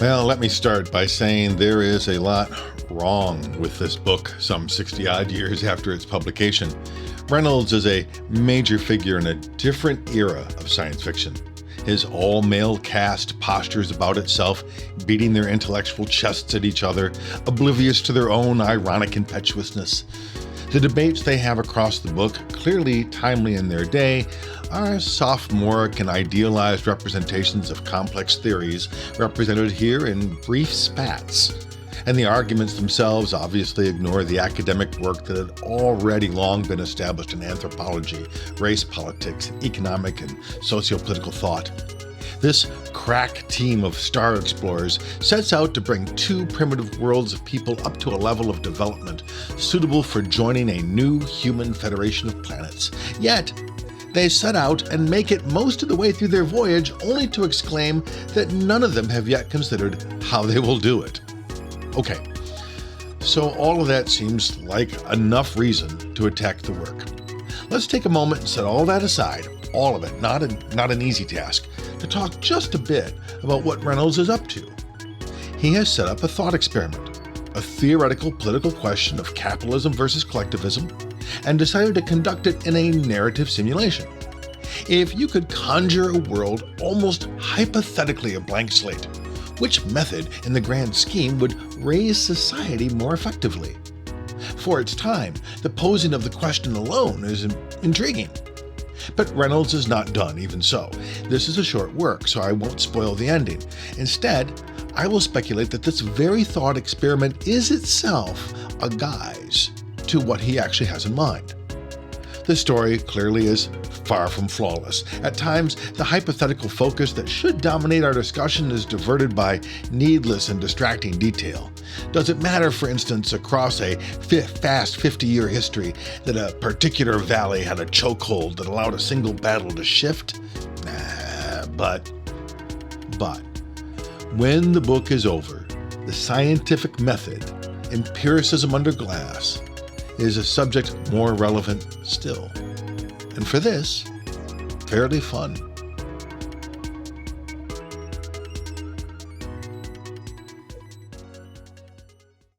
Well, let me start by saying there is a lot wrong with this book some 60 odd years after its publication. Reynolds is a major figure in a different era of science fiction. His all-male cast postures about itself, beating their intellectual chests at each other, oblivious to their own ironic impetuousness. The debates they have across the book, clearly timely in their day, are sophomoric and idealized representations of complex theories represented here in brief spats. And the arguments themselves obviously ignore the academic work that had already long been established in anthropology, race politics, economic and socio-political thought. This crack team of star explorers sets out to bring two primitive worlds of people up to a level of development suitable for joining a new human federation of planets. Yet, they set out and make it most of the way through their voyage only to exclaim that none of them have yet considered how they will do it. Okay, so all of that seems like enough reason to attack the work. Let's take a moment and set all that aside, all of it, not an easy task, to talk just a bit about what Reynolds is up to. He has set up a thought experiment, a theoretical political question of capitalism versus collectivism, and decided to conduct it in a narrative simulation. If you could conjure a world almost hypothetically a blank slate, which method in the grand scheme would raise society more effectively? For its time, the posing of the question alone is intriguing. But Reynolds is not done, even so. This is a short work, so I won't spoil the ending. Instead, I will speculate that this very thought experiment is itself a guise to what he actually has in mind. The story clearly is far from flawless. At times, the hypothetical focus that should dominate our discussion is diverted by needless and distracting detail. Does it matter, for instance, across a fast 50-year history that a particular valley had a chokehold that allowed a single battle to shift? Nah, but when the book is over, the scientific method, empiricism under glass, is a subject more relevant still. And for this, fairly fun.